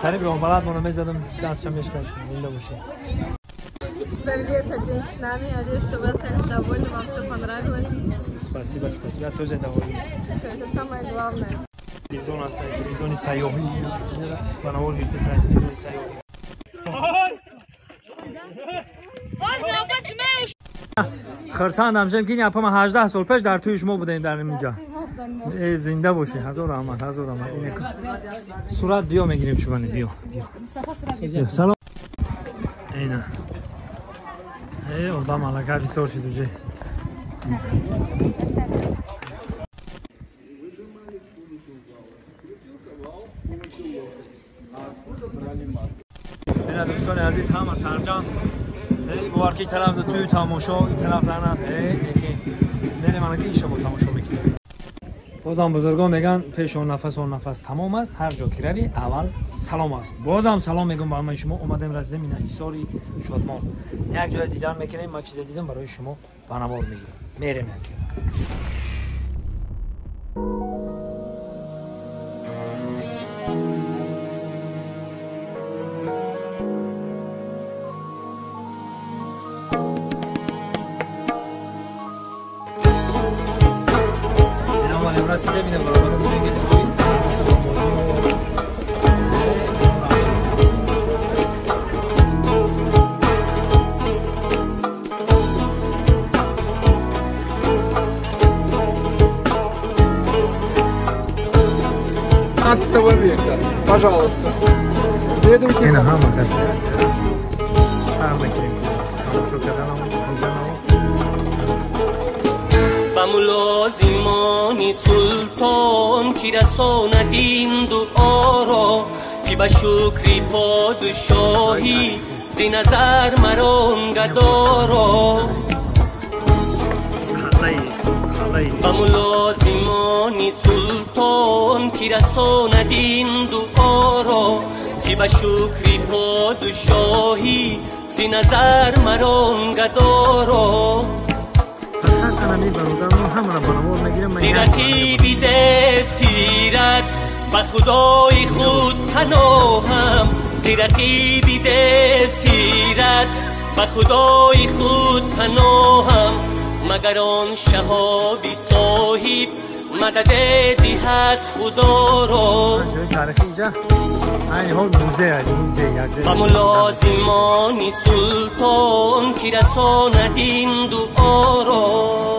قریب رو بلد منو میزدم دستشم میشکرد زنده باشه. Привет, один с нами. Надеюсь, что вы остались довольны, вам все понравилось. Спасибо, спасибо. Я тоже доволен. Все, это самое главное. Зона стоит, зона сайоби. Панавол гирте сайт, зона сайоби. خرسان همشم که اپا من 18 سال پیش در توی شما بودیم در اینجا. زنده باشی. هزار رحمت، هزار رحمت. اینه صورت بیا میگیریم شوانی بیا. سلام. اینا. Orada malaka bir soru şidüce. Bina dostan aziz hamma Sarjan. Bu arki tarafta توی تماشا این طرف نه. یکی نره من که ایشو با تماشا میکنه. بازم بزرگان میگن پیش اون نفس تمام است. هر جا که روی اول سلام است. بازم سلام میگم با من شما اومدم رسیدم این ایساری شادمان. یک جای دیدن میکنیم ما چیز دیدم برای شما بانوار میگیرم. میریم века. Пожалуйста. Следуйте. ملازمانی سلطان کی رساندین دعا را که به شکری پادشاهی زی نظر مران گدا را و ملازمانی سلطان کی رساندین دعا را که به شکری پادشاهی زی نظر مران گدا را سیرتی بیده سیرت به خدای خود پناهم سیرتی بیده سیرت به خدای خود پناهم مگر آن شهابی صاحب مدد دهد خدا را و ملازمانی سلطان کی رساندین دعا را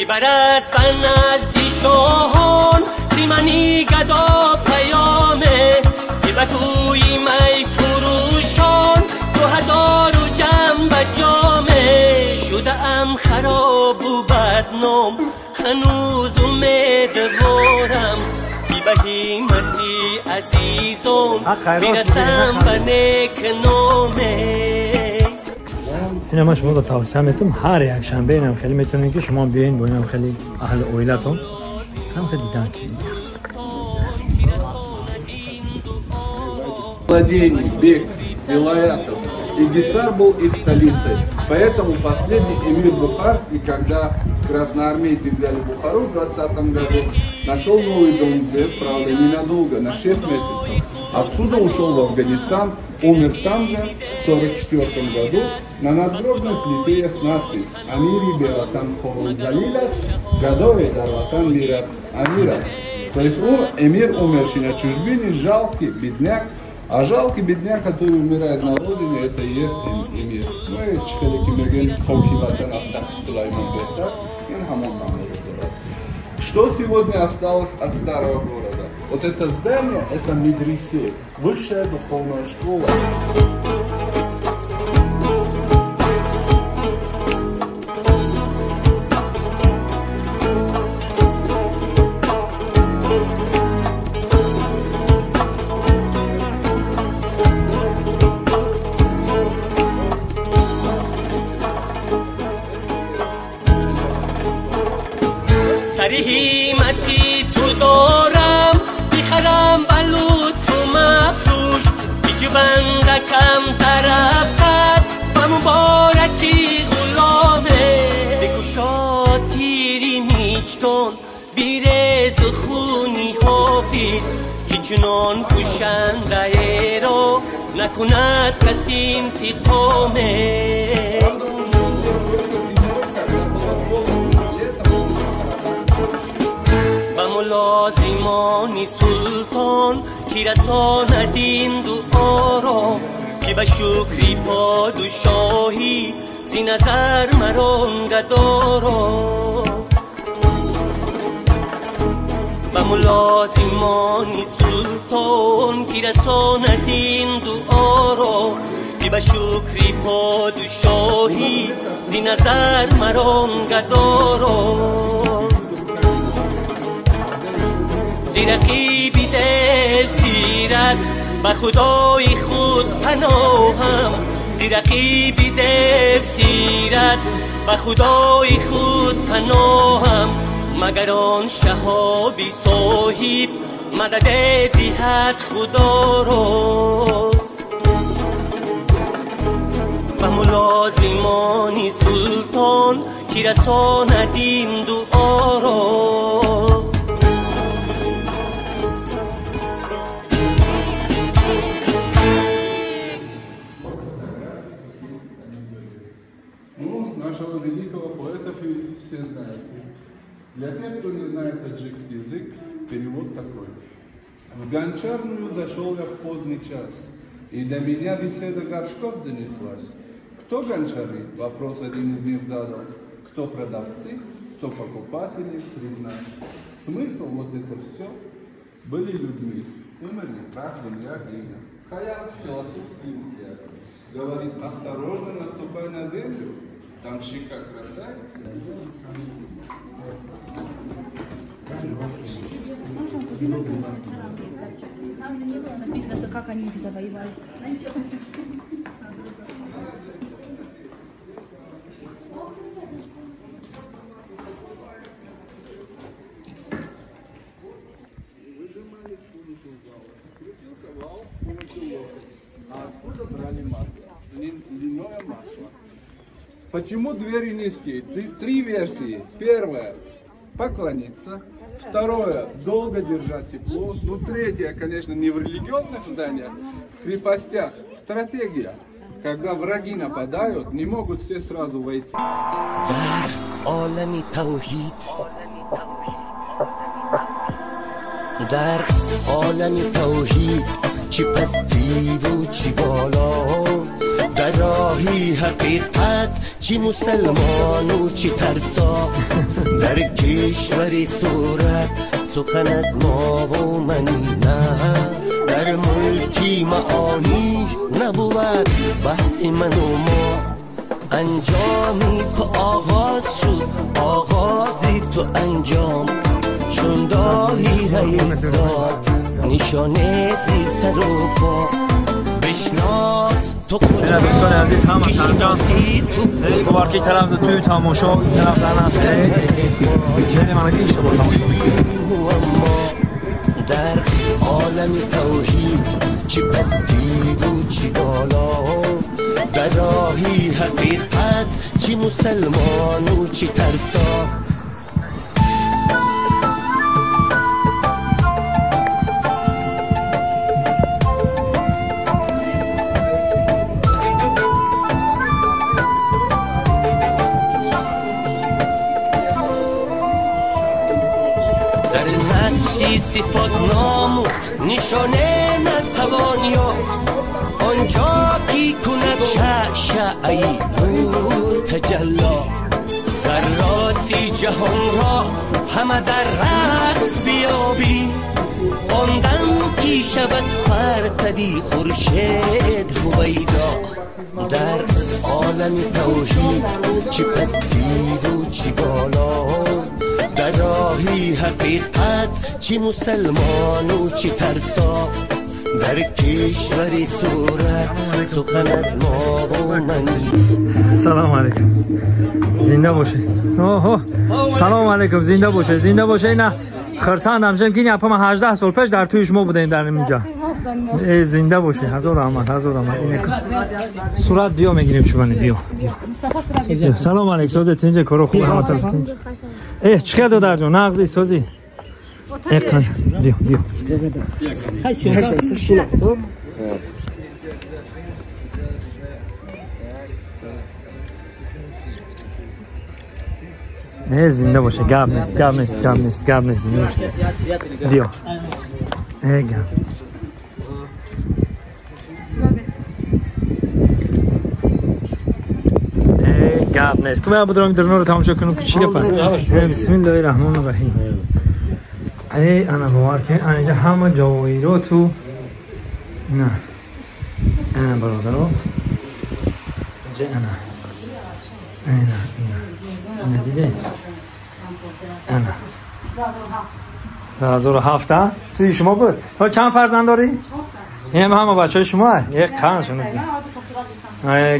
برد بن از دی شاهان زیمنی گدا پیامه که به کوی می فروشان 2000 جنب جامه شده ام خراب و بدنام هنوز امیدوارم که به همتی عزیزان میرسم به نیک نامه اینا ما شما رو توصیه میتونم هر یک شنبه اینم خیلی میتونین که شما بیاین با اینم خیلی اهل اویلتون هم خیلی دیدن که владений, бег, вилаятов. И Гисар был их столицей. Поэтому последний эмир Бухарский, когда красноармейцы взяли Бухару в 20 году, нашел новый дом, где, правда, ненадолго, на 6 месяцев. Отсюда ушел в Афганистан, умер там же, в 1944 году. На надгробной плите есть надпись «Амири Бератан Хору Залилас, Гадои Дарватан Мират Амирас». То есть эмир, умерший на чужбине, жалкий бедняк. А жалкий бедняк, который умирает на родине, это и есть эмир. Ну и Чхелики Меген Саухиватан Астахи Сулайман Бехтар, Что сегодня осталось от старого города? Вот это здание, это медресе, высшая духовная школа. همتی تو دارم بخرم بلوط و مفروش هیچ بندکم طرف کرد و مبارکی غلامه بگوشا تیری میچ کن بیرز خونی حافظ که چنان کشنده رو نکند کسی انتقامه و ملازمان سلطان که رساند این دعا را که به شکری پادشاهی زی نظر مران گدارا و ملازمان سلطان که رساند این دعا را که به شکری پادشاهی زی نظر مران گدارا زی رقیبی دل سیرت به خدای خود پناهم زی رقیبی دل سیرت به خدای خود پناهم مگر آن شهابی صاحب مدد دهد خدا را و ملازمان سلطان که رساند این دعا را Нашего великого поэта все знают. Для тех, кто не знает таджикский язык, перевод такой. В гончарную зашел я в поздний час, и до меня беседа горшков донеслась. Кто гончары? Вопрос один из них задал. Кто продавцы, кто покупатели среди нас. Смысл вот это все были людьми. Умерли прах, земля, глина. Хаял философский взгляд. Говорит, осторожно наступай на землю. Там щека красавица. Там не было написано, что как они их завоевали. Выжимали с помощью вала. Крутился вал с помощью лошади. А отсюда брали масло. Льняное масло. Почему двери низкие? Три версии. Первая – поклониться. Второе – долго держать тепло. Ну, третье, конечно, не в религиозных зданиях, в крепостях. Стратегия. Когда враги нападают, не могут все сразу войти. در عالم توحید چی پستی و چی بالا در راهی حقیقت چی مسلمان و چی ترسا در کشوری صورت سخن از ما و منی نه در ملکی معانی نبود بحث من و ما انجامی تو آغاز شد آغازی تو انجام چون داهی رئیسات نشانه زی سر و پا بشناس تو دوستان عزیز هم از سرجان گوارکی طرف توی تماشا این طرف در نست جهنی منگی اشتباه تماشا در عالم توحید چی پستی و چی بالا در راهی حقیقت چی مسلمان و چی ترسا صفات نام نشانه نتوان یافت آنجا کی کند شعشعی نور تجلا ذراتی جهان را همه در رقص بیابی آن دم کی شود پرتوی خورشید هویدا در عالم توحید چی پستی و چی بالا در راهی حقیقت چی مسلمان و چی ترسا در کشوری صورت سخن از ما و منی. سلام علیکم، زنده باشه. سلام علیکم، زنده باشه، زنده باشه. نه خرسند همشم که این اپا من 18 سال پیش در توی شما بودیم در اینجا. زنده باشه، هزار رحمت، هزار رحمت. این صورت بیا میگیریم شما. بیا سلام علیکم. سوزی تینجا کارو خوب همه چقدر دو در جون نغزی سوزی اقتن بیا نه زنده باشه. گاب نیست زنده باشه. بیا گاب گاب نیست. که بدرم در نور تماشا کنم که چی گفت. بسم الله الرحمن الرحیم. ای انا مبارکه اینجا همه جوایرو تو نه انا برادرو اینجا انا دیده انا 2007 توی شما بود. تو چند فرزند داری؟ این همه بچه شما یک قرنشون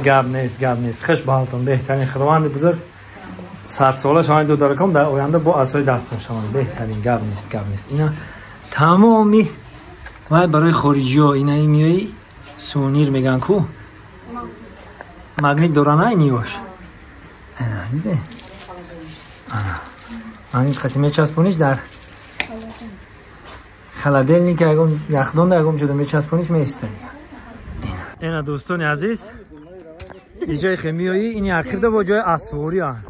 گاب نیست. خش بالتون بهترین خداوند بزرگ 100 ساله شما دو دارکم در آینده با عصای دستم شما بهترین. گاب نیست. اینا تمامی و برای خارجی ها اینا میایی سونیر میگن کو مگنیت دورانه نیوش دیده این خطی میچسبونیش در خلادل که اگه یخدان در اگه شده میچسبونیش میستنی. اینا دوستان عزیز ای جای خمیایی این یکرده با جای اسواری هست.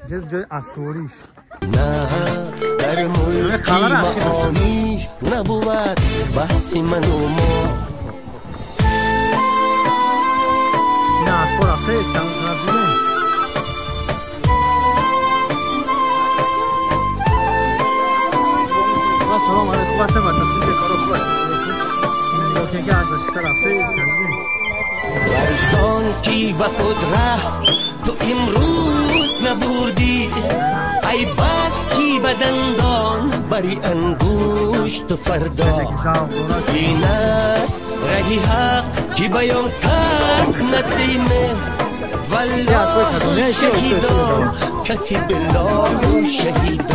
جای اسوریش نه در ملکی معانی نبود بحثی من و ما. این اسوار افته کنم سلام علیکم. واسه ما تصویر کارو خوبه. این که از سر افته ورزان کی با خود ره تو امروز نبردی. ای بس کی بدندان بری انگوشت و فردا. این است رهی حق کی بیان کرد نسیمه. والله شهیدا کفی بالله شهیدا.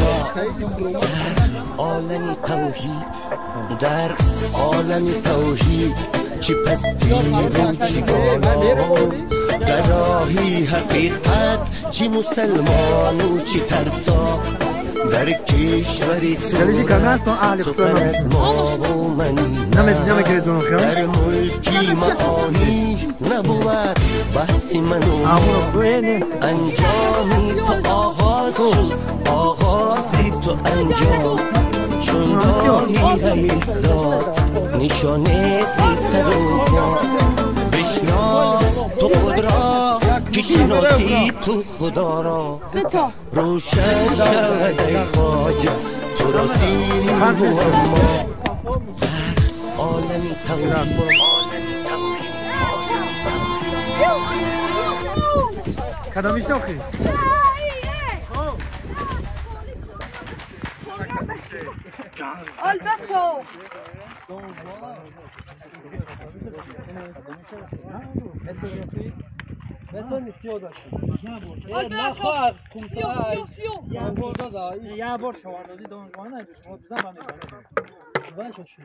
در عالم توحید چی پستی و چی بالا. در راهی حقیقت چی مسلمان و چی ترسا. در کشوری صورت سخن از ما و منی. در ملکی معانی نبود بحثی من و انجامی تو آغاز شد آغازی تو انجام. چون راهی ایستاد نشانه سی سر و پا. بشناس تو خود را که شناسی تو خدا را. روشن شود ای خواجه تو را سیری و اما. در عالمی توحید کدامیش نخی البسو بتونی سیو داشتی نه خواهر سیو یه بار دادا یه بار شوار دادی دانشگاه نجوش ما بزن من میکنم باشه شو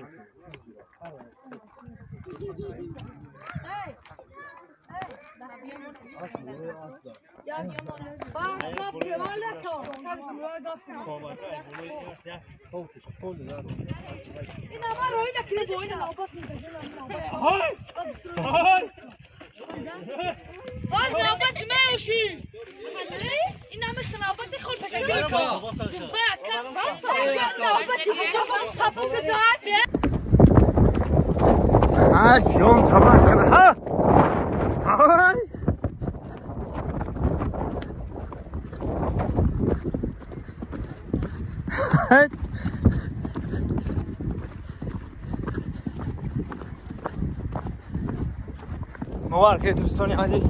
باز نوبت ماشي این همه خنابت خود پشکل جون تماس کنه ها های مبارک دوستانی عزیز.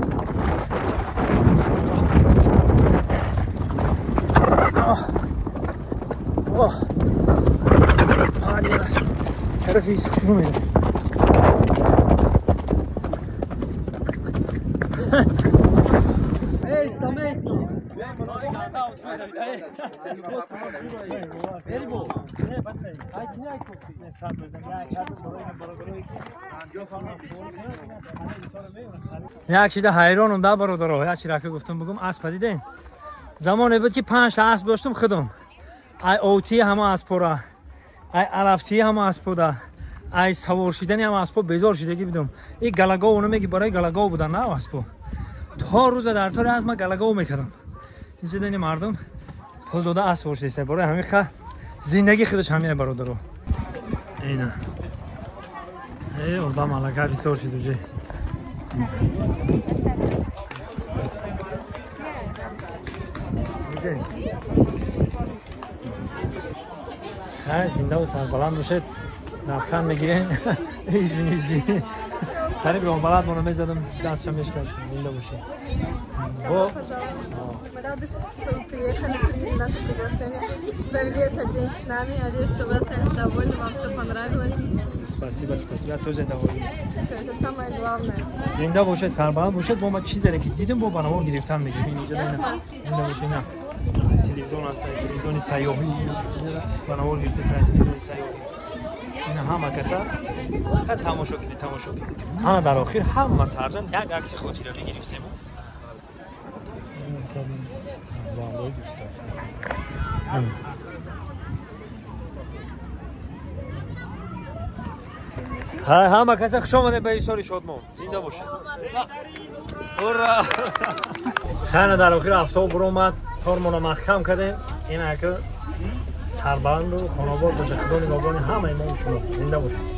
طرف ایست شروع میده. یک چیز حیرانم در برادرها، یک چیز را که گفتم بگم اسب دیدین زمانی بود که 5 تا اسب داشتم خودم، ای اوتی همه اسب را، ای الفتی همه اسب را، ای سوار شدنی همه اسب بیزار شدگی بودم. این گلگاو اونو میگی برای گلگاو بودن نه اسب. تا روز در طور از ما گلگاو میکردم. این دیدین مردم پول داده اسب ورشته برای همین که زندگی خودش همینه برادرها. اینه ای آدم علاقه بسیار شده جه. خیلی زنده و سربلند باشد نفخند میگیرین. ایزبین قریب رو بلد منو میزدم دستشم میشکرد زنده باشید. Rada estou приехали, приняли наше приглашение. Провели этот день с нами. Надеюсь, что вы остались довольны, вам все понравилось. Спасибо, спасибо. Я тоже доволен. Все, это самое главное. زنده باشد سربلند باشد. با ما چیزی که دیدیم با بناور گرفتن میگیم. اینجا نه زنده باشید نه. تلویزیون است، تلویزیون سیاهی. بناور گرفته تلویزیون سیاهی. اینا همه کسا فقط تماشا کنید. انا در آخر همه سرجم یک عکس خاطراتی گرفتیم. والله دوستان. همه کسا خوش آمده به ایساری شادمان. زنده باشید. هورا. خانه در آخر هفته برو اومد کارمون محکم کردیم. این که سربلند و خانواده باشه خدا نگهبان همه ما شما. زنده باشید.